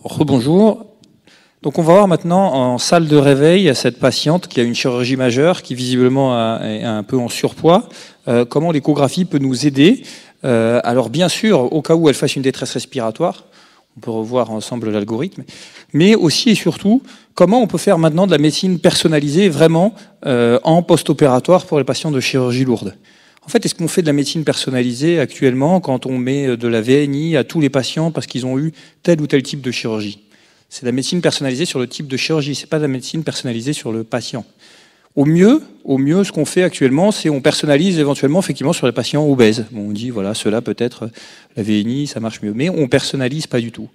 Rebonjour. Donc on va voir maintenant en salle de réveil cette patiente qui a une chirurgie majeure, qui visiblement est un peu en surpoids. Comment l'échographie peut nous aider. Alors bien sûr, au cas où elle fasse une détresse respiratoire, on peut revoir ensemble l'algorithme, mais aussi et surtout, comment on peut faire maintenant de la médecine personnalisée vraiment en post-opératoire pour les patients de chirurgie lourde. En fait, est-ce qu'on fait de la médecine personnalisée actuellement quand on met de la VNI à tous les patients parce qu'ils ont eu tel ou tel type de chirurgie? C'est de la médecine personnalisée sur le type de chirurgie, c'est pas de la médecine personnalisée sur le patient. Au mieux, ce qu'on fait actuellement, c'est on personnalise éventuellement effectivement sur les patients obèses. Bon, on dit voilà, ceux-là peut-être la VNI, ça marche mieux, mais on personnalise pas du tout.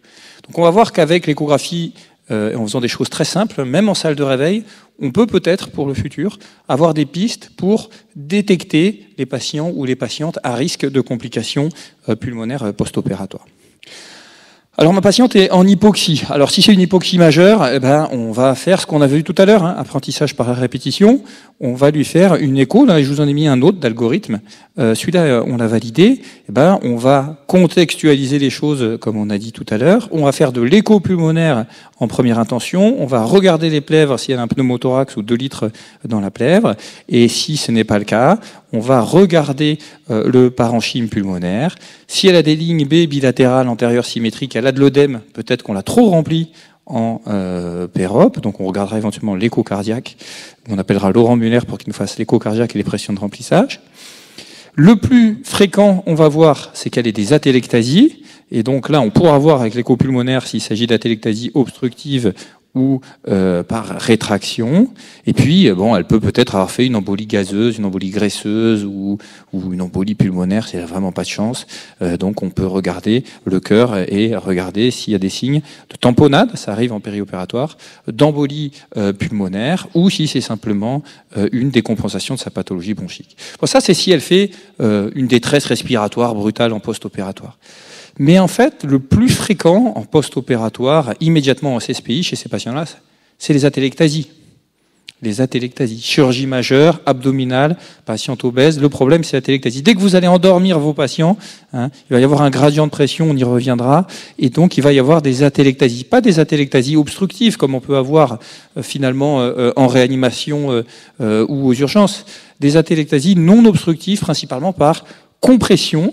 Donc on va voir qu'avec l'échographie, en faisant des choses très simples, même en salle de réveil, on peut peut-être, pour le futur, avoir des pistes pour détecter les patients ou les patientes à risque de complications pulmonaires post-opératoires. Alors ma patiente est en hypoxie. Alors si c'est une hypoxie majeure, eh ben, on va faire ce qu'on avait vu tout à l'heure, hein, apprentissage par répétition. On va lui faire une écho. Là, je vous en ai mis un autre d'algorithme. Celui-là, on l'a validé. Eh ben, on va contextualiser les choses comme on a dit tout à l'heure. On va faire de l'écho pulmonaire en première intention. On va regarder les plèvres s'il y a un pneumothorax ou 2 litres dans la plèvre. Et si ce n'est pas le cas, on va regarder le parenchyme pulmonaire. Si elle a des lignes B bilatérales antérieures symétriques, elle a de l'œdème, peut-être qu'on l'a trop rempli en PEROP, donc on regardera éventuellement l'écho cardiaque. On appellera Laurent Muller pour qu'il nous fasse l'écho cardiaque et les pressions de remplissage. Le plus fréquent, on va voir, c'est qu'elle ait des atélectasies. Et donc là, on pourra voir avec l'écho pulmonaire s'il s'agit d'atélectasie obstructive ou par rétraction. Et puis, bon, elle peut peut-être avoir fait une embolie gazeuse, une embolie graisseuse ou une embolie pulmonaire, si elle n'a vraiment pas de chance. Donc, on peut regarder le cœur et regarder s'il y a des signes de tamponnade, ça arrive en périopératoire, d'embolie pulmonaire, ou si c'est simplement une décompensation de sa pathologie bronchique. Bon, ça, c'est si elle fait une détresse respiratoire brutale en post-opératoire. Mais en fait, le plus fréquent en post-opératoire, immédiatement en CSPI, chez ces patients-là, c'est les atélectasies. Les atélectasies. Chirurgie majeure, abdominale, patiente obèse. Le problème, c'est l'atélectasie. Dès que vous allez endormir vos patients, hein, il va y avoir un gradient de pression, on y reviendra, et donc il va y avoir des atélectasies. Pas des atélectasies obstructives, comme on peut avoir finalement en réanimation ou aux urgences. Des atélectasies non obstructives, principalement par compression,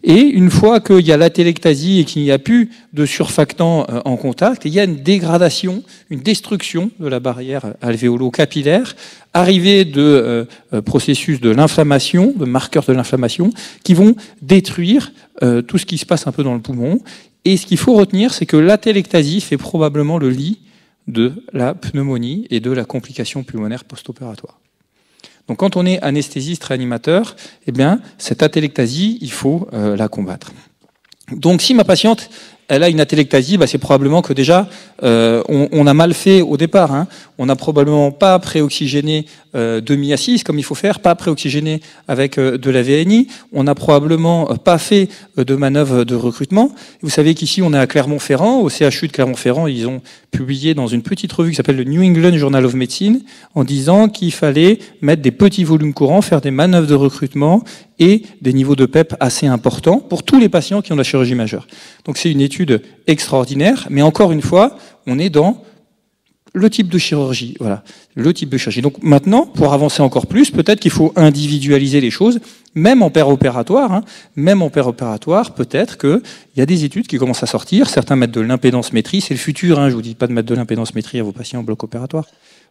et une fois qu'il y a l'atélectasie et qu'il n'y a plus de surfactant en contact, il y a une dégradation, une destruction de la barrière alvéolo-capillaire, arrivée de processus de l'inflammation, de marqueurs de l'inflammation, qui vont détruire tout ce qui se passe un peu dans le poumon. Et ce qu'il faut retenir, c'est que l'atélectasie fait probablement le lit de la pneumonie et de la complication pulmonaire post-opératoire. Donc quand on est anesthésiste réanimateur, eh bien, cette atélectasie, il faut la combattre. Donc si ma patiente, elle a une atélectasie, c'est probablement que déjà, on a mal fait au départ. Hein. On n'a probablement pas préoxygéné demi-assise comme il faut faire, pas préoxygéné avec de la VNI. On n'a probablement pas fait de manœuvre de recrutement. Vous savez qu'ici, on est à Clermont-Ferrand. Au CHU de Clermont-Ferrand, ils ont publié dans une petite revue qui s'appelle le New England Journal of Medicine en disant qu'il fallait mettre des petits volumes courants, faire des manœuvres de recrutement et des niveaux de PEP assez importants pour tous les patients qui ont de la chirurgie majeure. Donc c'est une étude extraordinaire, mais encore une fois, on est dans le type de chirurgie. Voilà, le type de chirurgie. Donc maintenant, pour avancer encore plus, peut-être qu'il faut individualiser les choses, même en périopératoire. Hein, même en périopératoire, peut-être qu'il y a des études qui commencent à sortir. Certains mettent de l'impédance-métrie. C'est le futur. Hein, je vous dis pas de mettre de l'impédance-métrie à vos patients en bloc opératoire.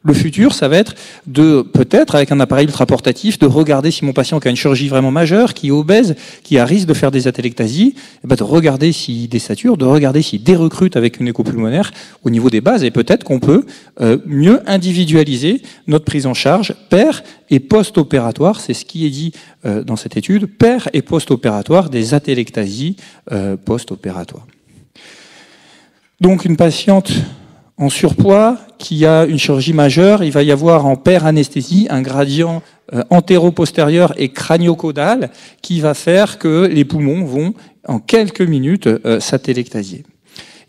Le futur, ça va être de, peut-être, avec un appareil ultraportatif, de regarder si mon patient qui a une chirurgie vraiment majeure, qui est obèse, qui a risque de faire des atélectasies, de regarder s'il désature, de regarder s'il dérecrute avec une écho pulmonaire au niveau des bases, et peut-être qu'on peut mieux individualiser notre prise en charge per et post-opératoire, c'est ce qui est dit dans cette étude, per et post-opératoire des atélectasies post-opératoires. Donc une patiente en surpoids, qui a une chirurgie majeure, il va y avoir en per-anesthésie un gradient antéro-postérieur et crânio-caudal qui va faire que les poumons vont, en quelques minutes, s'atélectasier.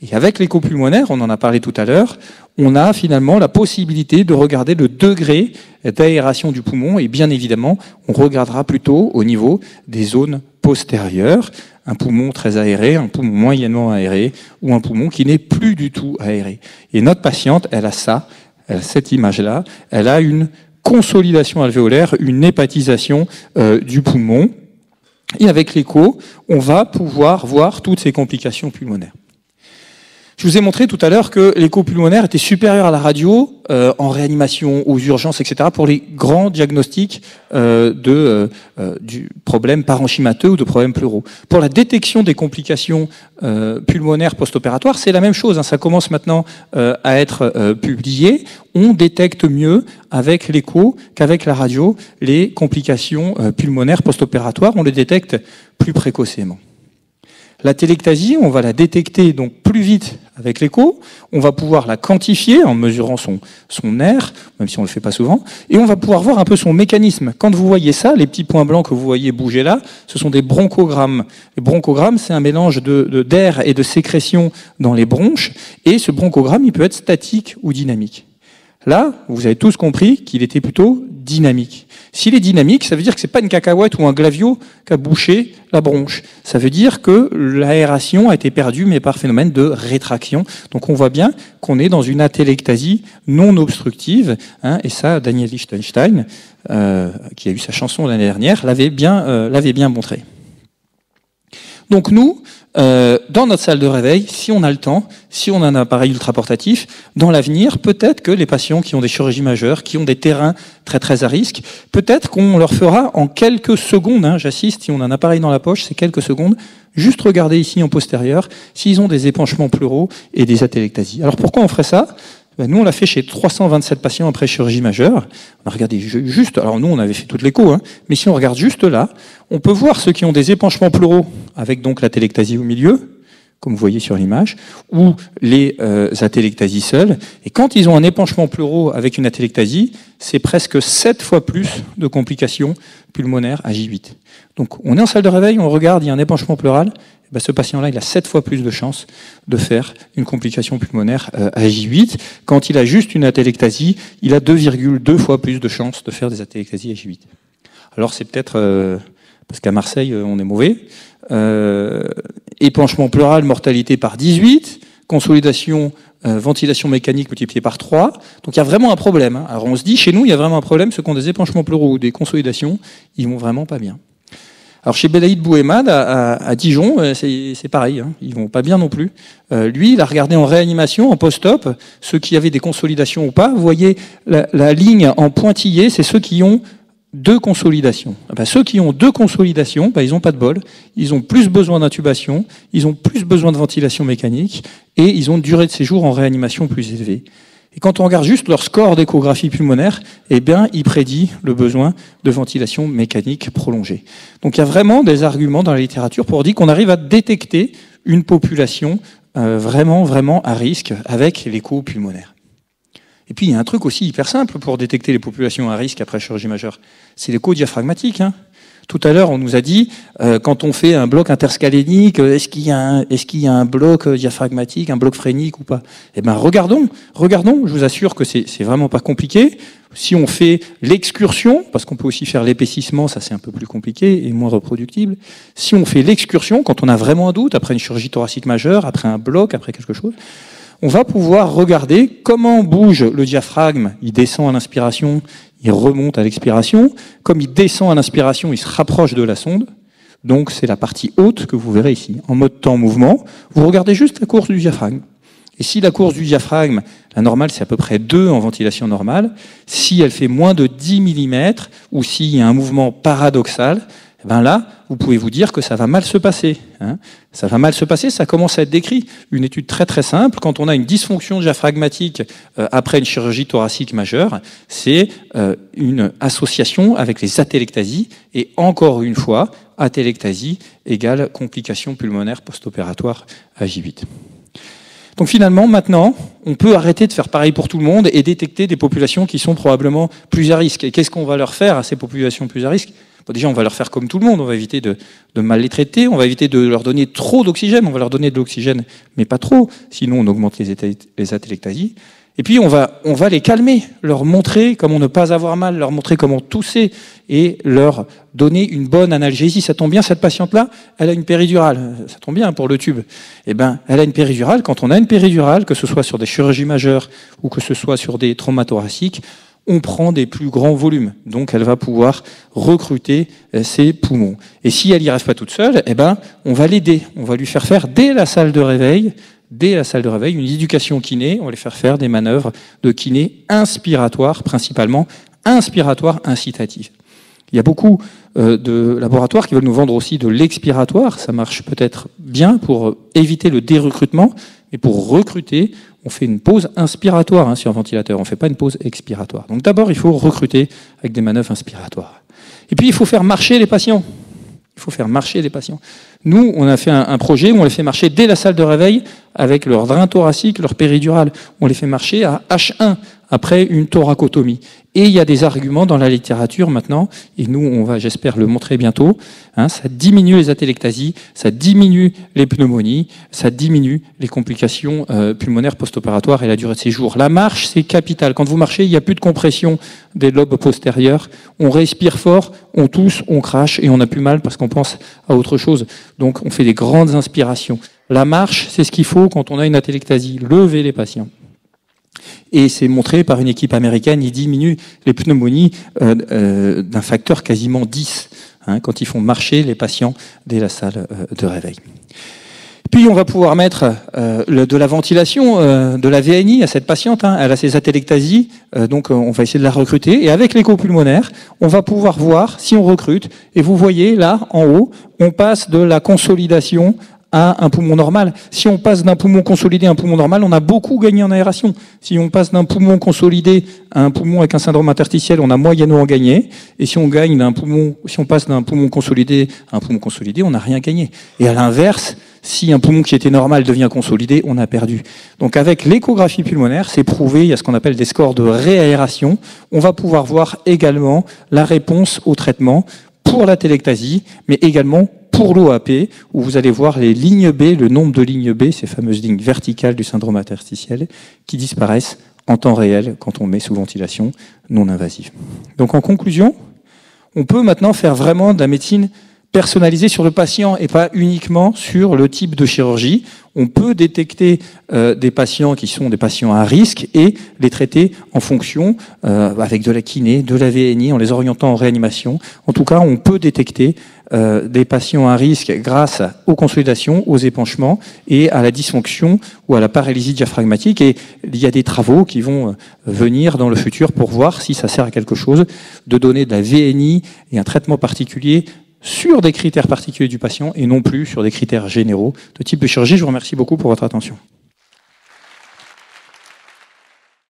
Et avec l'écho pulmonaire, on en a parlé tout à l'heure, on a finalement la possibilité de regarder le degré d'aération du poumon et bien évidemment, on regardera plutôt au niveau des zones postérieur, un poumon très aéré, un poumon moyennement aéré, ou un poumon qui n'est plus du tout aéré. Et notre patiente, elle a ça, elle a cette image-là, elle a une consolidation alvéolaire, une hépatisation du poumon. Et avec l'écho, on va pouvoir voir toutes ces complications pulmonaires. Je vous ai montré tout à l'heure que l'écho pulmonaire était supérieur à la radio en réanimation, aux urgences, etc., pour les grands diagnostics du problème parenchymateux ou de problèmes pleuraux. Pour la détection des complications pulmonaires post-opératoires, c'est la même chose. Ça commence maintenant à être publié. On détecte mieux avec l'écho qu'avec la radio les complications pulmonaires post-opératoires. On les détecte plus précocement. La téléctasie, on va la détecter donc plus vite avec l'écho, on va pouvoir la quantifier en mesurant son nerf, même si on ne le fait pas souvent, et on va pouvoir voir un peu son mécanisme. Quand vous voyez ça, les petits points blancs que vous voyez bouger là, ce sont des bronchogrammes. Les bronchogrammes, c'est un mélange d'air et de sécrétion dans les bronches, et ce bronchogramme, il peut être statique ou dynamique. Là, vous avez tous compris qu'il était plutôt dynamique. S'il est dynamique, ça veut dire que c'est pas une cacahuète ou un glavio qui a bouché la bronche. Ça veut dire que l'aération a été perdue, mais par phénomène de rétraction. Donc on voit bien qu'on est dans une atélectasie non obstructive. Et ça, Daniel Lichtenstein, qui a eu sa chanson l'année dernière, l'avait bien montré. Donc nous, dans notre salle de réveil, si on a le temps, si on a un appareil ultraportatif, dans l'avenir, peut-être que les patients qui ont des chirurgies majeures, qui ont des terrains très très à risque, peut-être qu'on leur fera en quelques secondes, j'insiste, si on a un appareil dans la poche, c'est quelques secondes, juste regarder ici en postérieur, s'ils ont des épanchements pleuraux et des atélectasies. Alors pourquoi on ferait ça ? Nous, on l'a fait chez 327 patients après chirurgie majeure. On a regardé juste, alors nous, on avait fait toute l'écho, mais si on regarde juste là, on peut voir ceux qui ont des épanchements pleuraux, avec donc l'atélectasie au milieu, comme vous voyez sur l'image, ou les atélectasies seules. Et quand ils ont un épanchement pleuraux avec une atélectasie, c'est presque 7 fois plus de complications pulmonaires à J8. Donc, on est en salle de réveil, on regarde, il y a un épanchement pleural, ce patient-là, il a 7 fois plus de chances de faire une complication pulmonaire à J8. Quand il a juste une atélectasie, il a 2,2 fois plus de chances de faire des atélectasies à J8. Alors c'est peut-être parce qu'à Marseille, on est mauvais. Épanchement pleural, mortalité par 18. Consolidation, ventilation mécanique multipliée par 3. Donc il y a vraiment un problème. Alors on se dit, chez nous, il y a vraiment un problème. Ceux qui ont des épanchements pleuraux ou des consolidations, ils vont vraiment pas bien. Alors chez Belaïd Bouhemad à Dijon, c'est pareil, ils vont pas bien non plus. Lui, il a regardé en réanimation, en post-op, ceux qui avaient des consolidations ou pas. Vous voyez la ligne en pointillé, c'est ceux qui ont 2 consolidations. Ceux qui ont 2 consolidations, ils n'ont pas de bol. Ils ont plus besoin d'intubation, ils ont plus besoin de ventilation mécanique et ils ont une durée de séjour en réanimation plus élevée. Et quand on regarde juste leur score d'échographie pulmonaire, il prédit le besoin de ventilation mécanique prolongée. Donc il y a vraiment des arguments dans la littérature pour dire qu'on arrive à détecter une population vraiment à risque avec l'écho pulmonaire. Et puis il y a un truc aussi hyper simple pour détecter les populations à risque après chirurgie majeure, c'est l'écho diaphragmatique. Tout à l'heure, on nous a dit, quand on fait un bloc interscalénique, est-ce qu'il y a un bloc diaphragmatique, un bloc phrénique ou pas ? Regardons, je vous assure que c'est vraiment pas compliqué. Si on fait l'excursion, parce qu'on peut aussi faire l'épaississement, ça c'est un peu plus compliqué et moins reproductible. Si on fait l'excursion, quand on a vraiment un doute, après une chirurgie thoracique majeure, après un bloc, après quelque chose, on va pouvoir regarder comment bouge le diaphragme. Il descend à l'inspiration, il remonte à l'expiration. Comme il descend à l'inspiration, il se rapproche de la sonde. Donc c'est la partie haute que vous verrez ici. En mode temps-mouvement, vous regardez juste la course du diaphragme. Et si la course du diaphragme, la normale c'est à peu près 2 en ventilation normale, si elle fait moins de 10 mm, ou s'il y a un mouvement paradoxal, là, vous pouvez vous dire que ça va mal se passer. Ça va mal se passer, ça commence à être décrit. Une étude très très simple, quand on a une dysfonction diaphragmatique après une chirurgie thoracique majeure, c'est une association avec les atélectasies, et encore une fois, atélectasie égale complication pulmonaire post-opératoire à J8. Donc finalement, maintenant, on peut arrêter de faire pareil pour tout le monde et détecter des populations qui sont probablement plus à risque. Et qu'est-ce qu'on va leur faire à ces populations plus à risque ? Déjà, on va leur faire comme tout le monde, on va éviter de mal les traiter, on va éviter de leur donner trop d'oxygène, on va leur donner de l'oxygène, mais pas trop, sinon on augmente les atélectasies. Et puis on va les calmer, leur montrer comment ne pas avoir mal, leur montrer comment tousser et leur donner une bonne analgésie. Ça tombe bien, cette patiente-là, elle a une péridurale. Ça tombe bien pour le tube. Eh ben, elle a une péridurale. Quand on a une péridurale, que ce soit sur des chirurgies majeures ou que ce soit sur des traumas thoraciques, on prend des plus grands volumes. Donc elle va pouvoir recruter ses poumons. Et si elle n'y arrive pas toute seule, eh ben, on va l'aider. On va lui faire dès la salle de réveil, une éducation kiné, on va les faire des manœuvres de kiné inspiratoires, principalement inspiratoires incitatives. Il y a beaucoup de laboratoires qui veulent nous vendre aussi de l'expiratoire, ça marche peut-être bien pour éviter le dérecrutement, mais pour recruter, on fait une pause inspiratoire sur un ventilateur, on ne fait pas une pause expiratoire. Donc d'abord, il faut recruter avec des manœuvres inspiratoires. Et puis, il faut faire marcher les patients. Il faut faire marcher les patients. Nous, on a fait un projet où on les fait marcher dès la salle de réveil avec leur drain thoracique, leur péridurale. On les fait marcher à H1 après une thoracotomie. Et il y a des arguments dans la littérature maintenant, et nous, on va, j'espère, le montrer bientôt. Ça diminue les atélectasies, ça diminue les pneumonies, ça diminue les complications pulmonaires post-opératoires et la durée de séjour. La marche, c'est capital. Quand vous marchez, il n'y a plus de compression des lobes postérieurs. On respire fort, on tousse, on crache et on n'a plus mal parce qu'on pense à autre chose. Donc, on fait des grandes inspirations. La marche, c'est ce qu'il faut quand on a une atélectasie. Levez les patients. Et c'est montré par une équipe américaine, ils diminuent les pneumonies d'un facteur quasiment 10 quand ils font marcher les patients dès la salle de réveil. Puis on va pouvoir mettre de la ventilation, de la VNI à cette patiente. Elle a ses atélectasies, donc on va essayer de la recruter. Et avec l'écho pulmonaire, on va pouvoir voir si on recrute. Et vous voyez là, en haut, on passe de la consolidation à un poumon normal. Si on passe d'un poumon consolidé à un poumon normal, on a beaucoup gagné en aération. Si on passe d'un poumon consolidé à un poumon avec un syndrome interstitiel, on a moyennement gagné. Et si on passe d'un poumon consolidé à un poumon consolidé, on n'a rien gagné. Et à l'inverse, si un poumon qui était normal devient consolidé, on a perdu. Donc avec l'échographie pulmonaire, c'est prouvé, il y a ce qu'on appelle des scores de réaération. On va pouvoir voir également la réponse au traitement pour la télectasie, mais également pour l'OAP, où vous allez voir les lignes B, le nombre de lignes B, ces fameuses lignes verticales du syndrome interstitiel, qui disparaissent en temps réel quand on met sous ventilation non invasive. Donc en conclusion, on peut maintenant faire vraiment de la médecine personnalisée sur le patient et pas uniquement sur le type de chirurgie. On peut détecter des patients qui sont des patients à risque et les traiter en fonction, avec de la kiné, de la VNI, en les orientant en réanimation. En tout cas, on peut détecter des patients à risque grâce aux consolidations, aux épanchements et à la dysfonction ou à la paralysie diaphragmatique. Et il y a des travaux qui vont venir dans le futur pour voir si ça sert à quelque chose de donner de la VNI et un traitement particulier sur des critères particuliers du patient et non plus sur des critères généraux de type de chirurgie. Je vous remercie beaucoup pour votre attention.